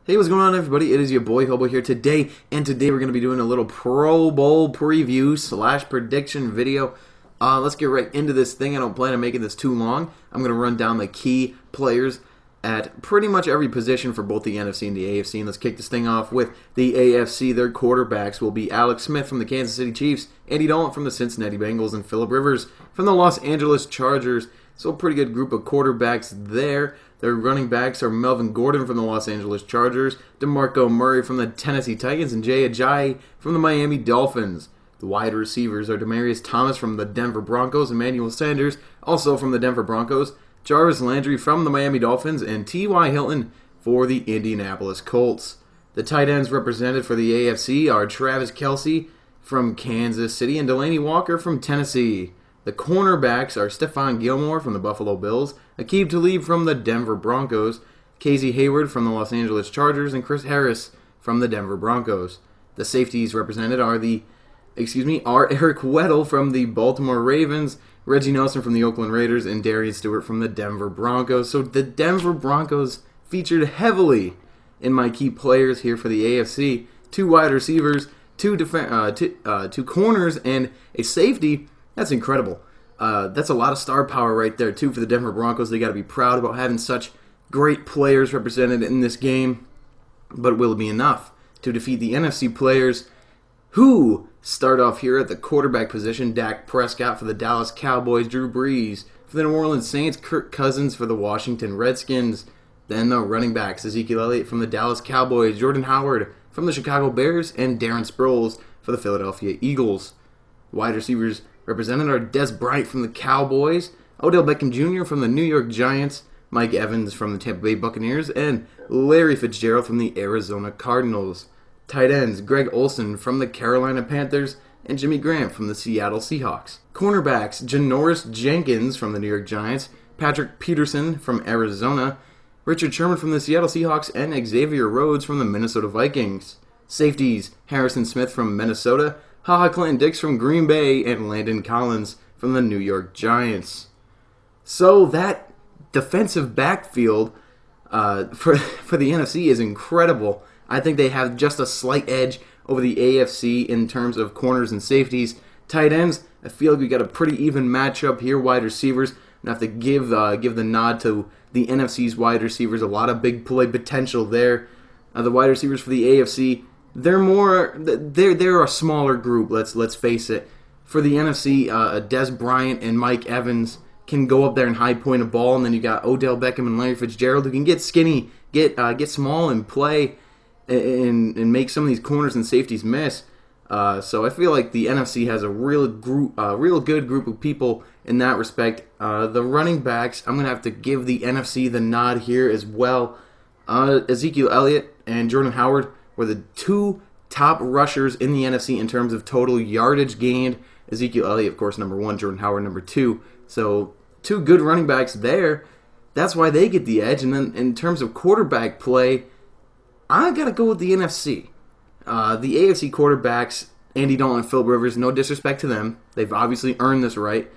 Hey, what's going on, everybody? It is your boy Hobo here today, and today we're going to be doing a little Pro Bowl preview / prediction video. Let's get right into this thing. I don't plan on making this too long. I'm going to run down the key players at pretty much every position for both the NFC and the AFC. And let's kick this thing off with the AFC. Their quarterbacks will be Alex Smith from the Kansas City Chiefs, Andy Dalton from the Cincinnati Bengals, and Phillip Rivers from the Los Angeles Chargers. So a pretty good group of quarterbacks there. Their running backs are Melvin Gordon from the Los Angeles Chargers, DeMarco Murray from the Tennessee Titans, and Jay Ajayi from the Miami Dolphins. The wide receivers are Demaryius Thomas from the Denver Broncos, Emmanuel Sanders, also from the Denver Broncos, Jarvis Landry from the Miami Dolphins, and T.Y. Hilton for the Indianapolis Colts. The tight ends represented for the AFC are Travis Kelce from Kansas City and Delaney Walker from Tennessee. The cornerbacks are Stephon Gilmore from the Buffalo Bills, Aqib Talib from the Denver Broncos, Casey Hayward from the Los Angeles Chargers, and Chris Harris from the Denver Broncos. The safeties represented are Eric Weddle from the Baltimore Ravens, Reggie Nelson from the Oakland Raiders, and Darian Stewart from the Denver Broncos. So the Denver Broncos featured heavily in my key players here for the AFC. 2 wide receivers, 2 corners, and a safety. That's incredible. That's a lot of star power right there, too, for the Denver Broncos. They got to be proud about having such great players represented in this game. But will it be enough to defeat the NFC players who start off here at the quarterback position? Dak Prescott for the Dallas Cowboys, Drew Brees for the New Orleans Saints, Kirk Cousins for the Washington Redskins. Then the running backs, Ezekiel Elliott from the Dallas Cowboys, Jordan Howard from the Chicago Bears, and Darren Sproles for the Philadelphia Eagles. Wide receivers represented are Dez Bryant from the Cowboys, Odell Beckham Jr. from the New York Giants, Mike Evans from the Tampa Bay Buccaneers, and Larry Fitzgerald from the Arizona Cardinals. Tight ends, Greg Olsen from the Carolina Panthers, and Jimmy Graham from the Seattle Seahawks. Cornerbacks, Janoris Jenkins from the New York Giants, Patrick Peterson from Arizona, Richard Sherman from the Seattle Seahawks, and Xavier Rhodes from the Minnesota Vikings. Safeties, Harrison Smith from Minnesota, HaHa Clinton-Dix from Green Bay, and Landon Collins from the New York Giants. So that defensive backfield for the NFC is incredible. I think they have just a slight edge over the AFC in terms of corners and safeties. Tight ends, I feel like we got a pretty even matchup here. Wide receivers, I have to give the nod to the NFC's wide receivers. A lot of big play potential there. The wide receivers for the AFC, they're a smaller group. Let's face it. For the NFC, Dez Bryant and Mike Evans can go up there and high point a ball, and then you got Odell Beckham and Larry Fitzgerald who can get skinny, get small and play and make some of these corners and safeties miss. So I feel like the NFC has a real good group of people in that respect. The running backs, I'm gonna have to give the NFC the nod here as well. Ezekiel Elliott and Jordan Howard were the 2 top rushers in the NFC in terms of total yardage gained. Ezekiel Elliott, of course, number 1, Jordan Howard, number 2. So 2 good running backs there. That's why they get the edge. And then in terms of quarterback play, I got to go with the NFC. The AFC quarterbacks, Andy Dalton and Phillip Rivers, no disrespect to them. They've obviously earned this right.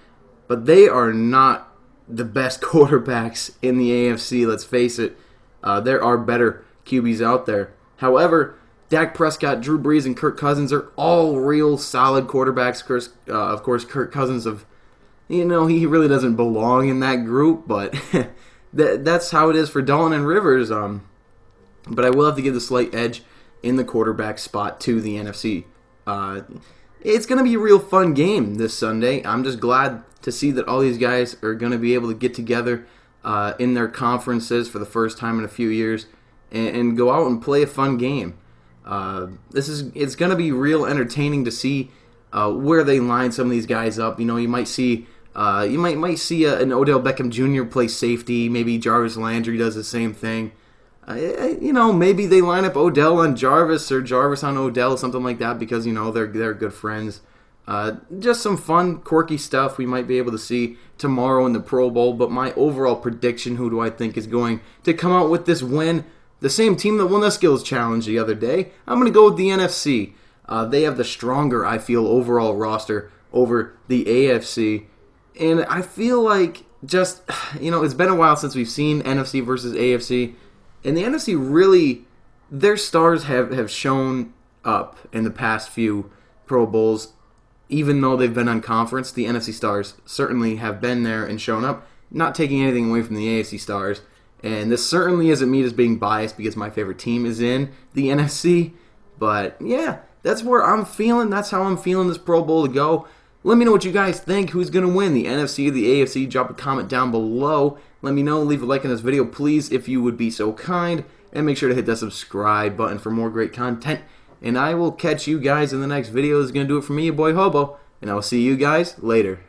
But they are not the best quarterbacks in the AFC, let's face it. There are better QBs out there. However, Dak Prescott, Drew Brees, and Kirk Cousins are all real solid quarterbacks. Of course, Kirk Cousins, he really doesn't belong in that group, but that's how it is for Dalton and Rivers. But I will have to give the slight edge in the quarterback spot to the NFC. It's going to be a real fun game this Sunday. I'm just glad to see that all these guys are going to be able to get together in their conferences for the first time in a few years and go out and play a fun game. It's going to be real entertaining to see where they line some of these guys up. You might see an Odell Beckham Jr. play safety. Maybe Jarvis Landry does the same thing. Maybe they line up Odell on Jarvis or Jarvis on Odell, something like that, because they're good friends. Just some fun, quirky stuff we might be able to see tomorrow in the Pro Bowl. But my overall prediction, who do I think is going to come out with this win? The same team that won the Skills Challenge the other day. I'm going to go with the NFC. They have the stronger, I feel, overall roster over the AFC. And I feel like it's been a while since we've seen NFC versus AFC. And the NFC really their stars have shown up in the past few Pro Bowls. Even though they've been on conference, the NFC stars certainly have been there and shown up, not taking anything away from the AFC stars. And this certainly isn't me just being biased because my favorite team is in the NFC. But yeah, that's where I'm feeling. That's how I'm feeling this Pro Bowl to go. Let me know what you guys think. Who's going to win, the NFC or the AFC? Drop a comment down below. Let me know. Leave a like on this video, please, if you would be so kind. And make sure to hit that subscribe button for more great content. And I will catch you guys in the next video. This is going to do it for me, your boy Hobo. And I will see you guys later.